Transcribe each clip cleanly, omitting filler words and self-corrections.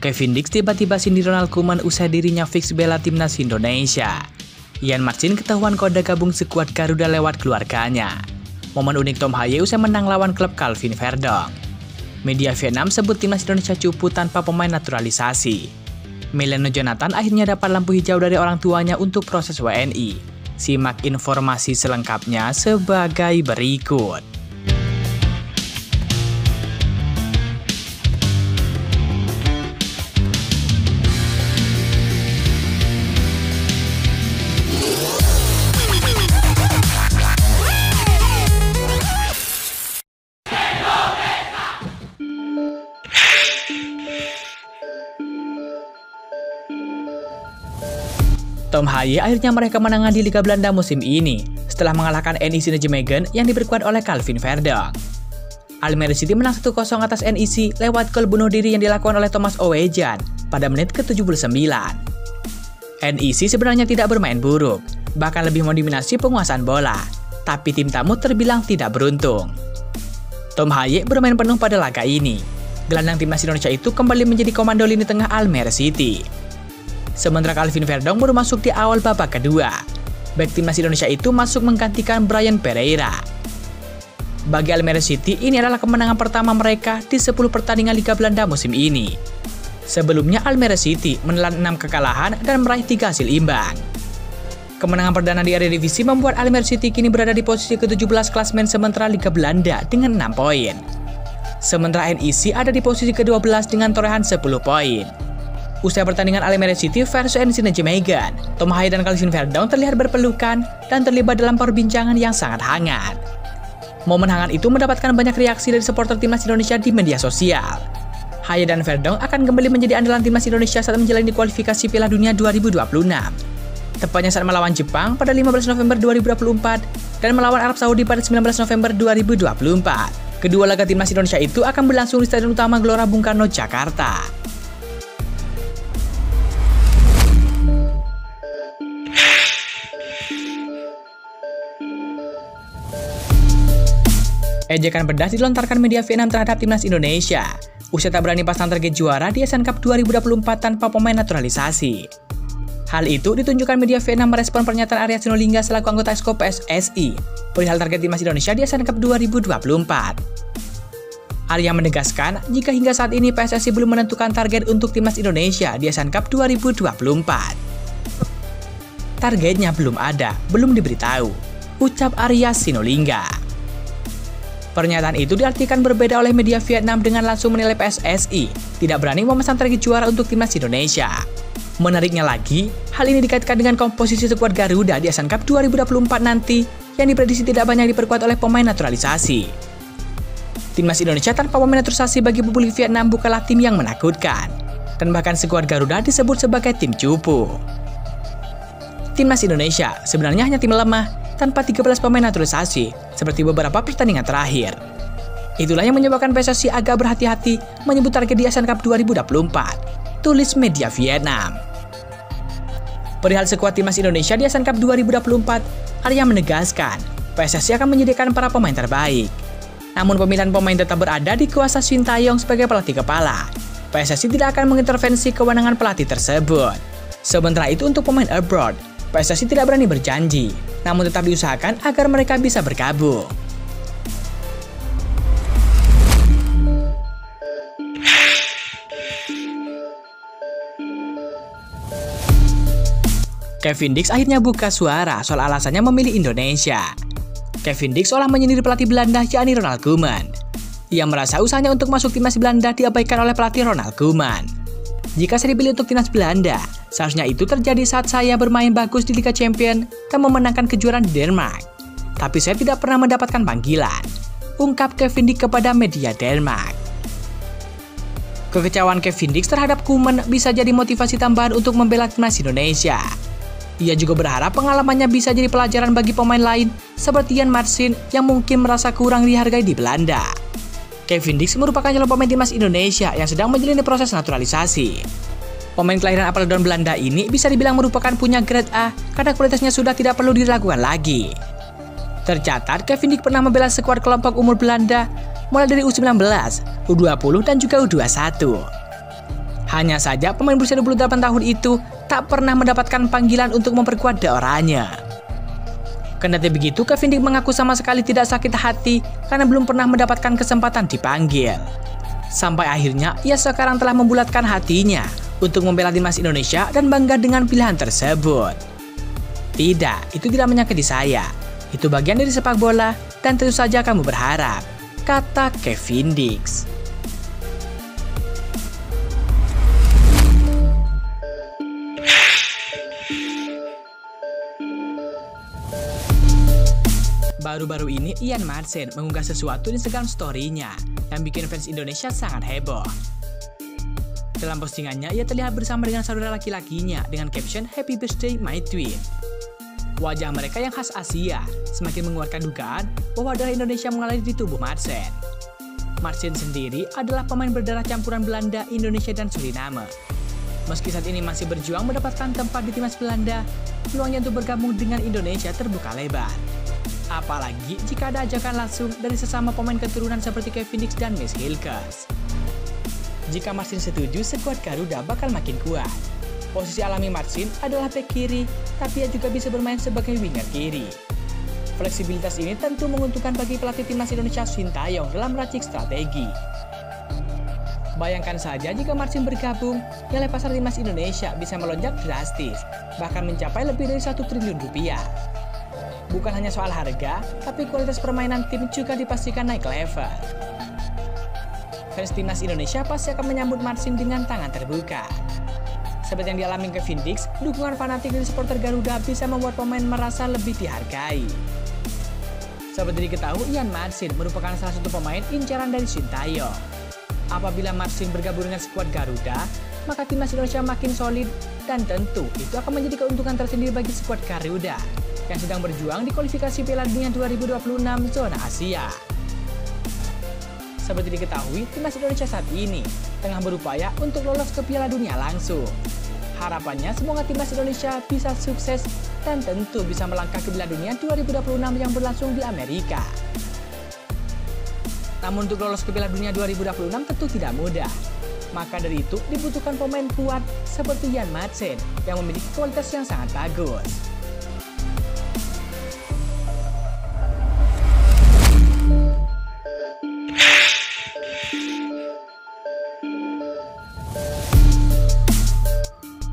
Kevin Dix tiba-tiba sindir Ronald Koeman usai dirinya fix bela timnas Indonesia. Ian Marcin ketahuan kode gabung skuad Garuda lewat keluarganya. Momen unik Tom Haye usai menang lawan klub Calvin Verdong. Media Vietnam sebut timnas Indonesia cupu tanpa pemain naturalisasi. Meleno Jonathan akhirnya dapat lampu hijau dari orang tuanya untuk proses WNI. Simak informasi selengkapnya sebagai berikut. Tom Haye akhirnya meraih kemenangan di Liga Belanda musim ini setelah mengalahkan NEC Nijmegen yang diperkuat oleh Calvin Verdong. Almere City menang 1-0 atas NEC lewat gol bunuh diri yang dilakukan oleh Thomas Owejan pada menit ke-79. NEC sebenarnya tidak bermain buruk, bahkan lebih mendominasi penguasaan bola, tapi tim tamu terbilang tidak beruntung. Tom Haye bermain penuh pada laga ini. Gelandang timnas Indonesia itu kembali menjadi komando lini tengah Almere City. Sementara Calvin Verdong baru masuk di awal babak kedua. Bek timnas Indonesia itu masuk menggantikan Brian Pereira. Bagi Almere City, ini adalah kemenangan pertama mereka di 10 pertandingan Liga Belanda musim ini. Sebelumnya Almere City menelan 6 kekalahan dan meraih 3 hasil imbang. Kemenangan perdana di Eredivisie membuat Almere City kini berada di posisi ke-17 klasemen sementara Liga Belanda dengan 6 poin. Sementara NEC ada di posisi ke-12 dengan torehan 10 poin. Usai pertandingan Almere City versus NEC Nijmegen, Tom Haye dan Calvin Verdong terlihat berpelukan dan terlibat dalam perbincangan yang sangat hangat. Momen hangat itu mendapatkan banyak reaksi dari supporter timnas Indonesia di media sosial. Haye dan Verdong akan kembali menjadi andalan timnas Indonesia saat menjalani kualifikasi Piala Dunia 2026. Tepatnya saat melawan Jepang pada 15 November 2024 dan melawan Arab Saudi pada 19 November 2024. Kedua laga timnas Indonesia itu akan berlangsung di Stadion Utama Gelora Bung Karno, Jakarta. Ejekan pedas dilontarkan media Vietnam terhadap timnas Indonesia. Usai tak berani pasang target juara di ASEAN Cup 2024 tanpa pemain naturalisasi. Hal itu ditunjukkan media Vietnam merespon pernyataan Arya Sinulinga selaku anggota Exco PSSI perihal target timnas Indonesia di ASEAN Cup 2024. Arya menegaskan jika hingga saat ini PSSI belum menentukan target untuk timnas Indonesia di ASEAN Cup 2024. Targetnya belum ada, belum diberitahu, ucap Arya Sinulinga. Pernyataan itu diartikan berbeda oleh media Vietnam dengan langsung menilai PSSI tidak berani memesan target juara untuk timnas Indonesia. Menariknya lagi, hal ini dikaitkan dengan komposisi skuad Garuda di ASEAN Cup 2024 nanti yang diprediksi tidak banyak diperkuat oleh pemain naturalisasi. Timnas Indonesia tanpa pemain naturalisasi bagi publik Vietnam bukanlah tim yang menakutkan, dan bahkan skuad Garuda disebut sebagai tim cupu. Timnas Indonesia sebenarnya hanya tim lemah tanpa 13 pemain naturalisasi seperti beberapa pertandingan terakhir. Itulah yang menyebabkan PSSI agak berhati-hati menyebut target di ASEAN Cup 2024, tulis media Vietnam. Perihal skuad timnas Indonesia di ASEAN Cup 2024, Arya menegaskan PSSI akan menyediakan para pemain terbaik. Namun pemilihan pemain tetap berada di kuasa Shin Tae-yong sebagai pelatih kepala. PSSI tidak akan mengintervensi kewenangan pelatih tersebut. Sementara itu untuk pemain abroad, PSSI tidak berani berjanji, namun tetap diusahakan agar mereka bisa bergabung. Kevin Dix akhirnya buka suara soal alasannya memilih Indonesia. Kevin Dix seolah menyindir pelatih Belanda yakni Ronald Koeman. Ia merasa usahanya untuk masuk timnas Belanda diabaikan oleh pelatih Ronald Koeman. Jika saya dipilih untuk timnas Belanda, seharusnya itu terjadi saat saya bermain bagus di Liga Champions dan memenangkan kejuaraan di Denmark. Tapi saya tidak pernah mendapatkan panggilan, ungkap Kevin Dix kepada media Denmark. Kekecewaan Kevin Dix terhadap Koeman bisa jadi motivasi tambahan untuk membela timnas Indonesia. Ia juga berharap pengalamannya bisa jadi pelajaran bagi pemain lain seperti Ian Marcin yang mungkin merasa kurang dihargai di Belanda. Kevin Dix merupakan calon pemain timnas Indonesia yang sedang menjalani proses naturalisasi. Pemain kelahiran Apeldoorn Belanda ini bisa dibilang merupakan punya grade A karena kualitasnya sudah tidak perlu diragukan lagi. Tercatat, Kevin Dix pernah membela skuad kelompok umur Belanda mulai dari U19, U20, dan juga U21. Hanya saja pemain berusia 28 tahun itu tak pernah mendapatkan panggilan untuk memperkuat daerahnya. Kendati begitu, Kevin Dix mengaku sama sekali tidak sakit hati karena belum pernah mendapatkan kesempatan dipanggil. Sampai akhirnya ia sekarang telah membulatkan hatinya untuk membela timnas Indonesia dan bangga dengan pilihan tersebut. Tidak, itu tidak menyakiti saya. Itu bagian dari sepak bola dan tentu saja kamu berharap, kata Kevin Dix. Baru-baru ini Ian Madsen mengunggah sesuatu di Instagram story-nya yang bikin fans Indonesia sangat heboh. Dalam postingannya, ia terlihat bersama dengan saudara laki-lakinya dengan caption "Happy Birthday My Twin". Wajah mereka yang khas Asia semakin menguatkan dugaan bahwa darah Indonesia mengalir di tubuh Madsen. Madsen sendiri adalah pemain berdarah campuran Belanda, Indonesia, dan Suriname. Meski saat ini masih berjuang mendapatkan tempat di timnas Belanda, peluangnya untuk bergabung dengan Indonesia terbuka lebar. Apalagi jika ada ajakan langsung dari sesama pemain keturunan seperti Kevin Dix dan Mads Hilkers. Jika Madsen setuju, skuad Garuda bakal makin kuat. Posisi alami Madsen adalah bek kiri, tapi ia juga bisa bermain sebagai winger kiri. Fleksibilitas ini tentu menguntungkan bagi pelatih timnas Indonesia Sintayong dalam meracik strategi. Bayangkan saja jika Madsen bergabung, nilai pasar timnas Indonesia bisa melonjak drastis, bahkan mencapai lebih dari 1 triliun rupiah. Bukan hanya soal harga, tapi kualitas permainan tim juga dipastikan naik level. Fans timnas Indonesia pasti akan menyambut Madsen dengan tangan terbuka. Seperti yang dialami Kevin Dix, dukungan fanatik dari supporter Garuda bisa membuat pemain merasa lebih dihargai. Seperti diketahui, Ian Madsen merupakan salah satu pemain incaran dari Sintayong. Apabila Madsen bergabung dengan skuad Garuda, maka timnas Indonesia makin solid dan tentu itu akan menjadi keuntungan tersendiri bagi skuad Garuda yang sedang berjuang di kualifikasi Piala Dunia 2026 zona Asia. Seperti diketahui, timnas Indonesia saat ini tengah berupaya untuk lolos ke Piala Dunia langsung. Harapannya semoga timnas Indonesia bisa sukses dan tentu bisa melangkah ke Piala Dunia 2026 yang berlangsung di Amerika. Namun untuk lolos ke Piala Dunia 2026 tentu tidak mudah. Maka dari itu dibutuhkan pemain kuat seperti Ian Madsen yang memiliki kualitas yang sangat bagus.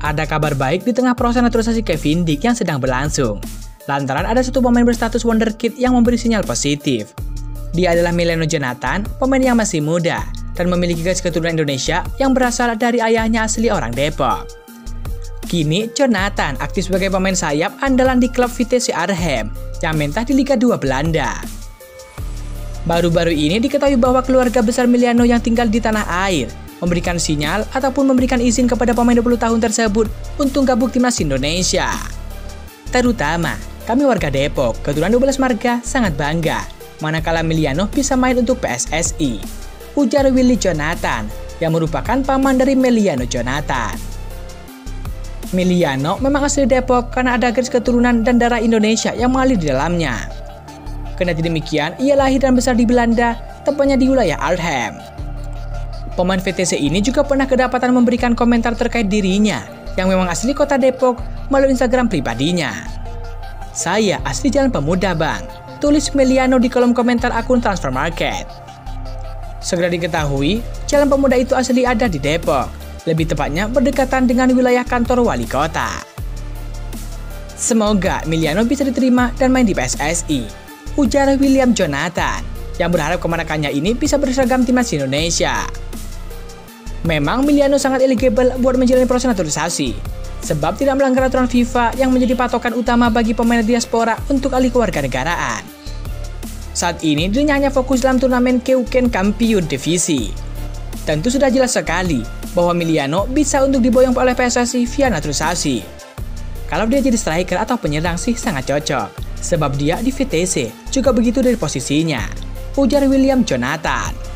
Ada kabar baik di tengah proses naturalisasi Kevin Dix yang sedang berlangsung. Lantaran ada satu pemain berstatus wonderkid yang memberi sinyal positif. Dia adalah Emiliano Jonathan, pemain yang masih muda dan memiliki garis keturunan Indonesia yang berasal dari ayahnya asli orang Depok. Kini, Jonathan aktif sebagai pemain sayap andalan di klub Vitesse Arnhem yang mentah di Liga 2 Belanda. Baru-baru ini diketahui bahwa keluarga besar Emiliano yang tinggal di tanah air memberikan sinyal ataupun memberikan izin kepada pemain 20 tahun tersebut untuk gabung timnas Indonesia. Terutama, kami warga Depok, keturunan 12 marga, sangat bangga manakala Emiliano bisa main untuk PSSI, ujar Willy Jonathan yang merupakan paman dari Emiliano Jonathan. Emiliano memang asli Depok karena ada garis keturunan dan darah Indonesia yang mengalir di dalamnya. Kendati demikian, ia lahir dan besar di Belanda, tepatnya di wilayah Arnhem. Pemain VTC ini juga pernah kedapatan memberikan komentar terkait dirinya yang memang asli kota Depok melalui Instagram pribadinya. "Saya asli Jalan Pemuda, Bang," tulis Emiliano di kolom komentar akun Transfer Market. Segera diketahui, Jalan Pemuda itu asli ada di Depok, lebih tepatnya berdekatan dengan wilayah kantor wali kota. Semoga Emiliano bisa diterima dan main di PSSI, ujar William Jonathan, yang berharap kemenangannya ini bisa berseragam timnas Indonesia. Memang Emiliano sangat eligible buat menjalani proses naturalisasi, sebab tidak melanggar aturan FIFA yang menjadi patokan utama bagi pemain diaspora untuk alih kewarganegaraan. Saat ini dirinya hanya fokus dalam turnamen Keuken Kampiun Divisi. Tentu sudah jelas sekali bahwa Emiliano bisa untuk diboyong oleh PSSI via naturalisasi. Kalau dia jadi striker atau penyerang sih sangat cocok, sebab dia di VTC juga begitu dari posisinya, ujar William Jonathan.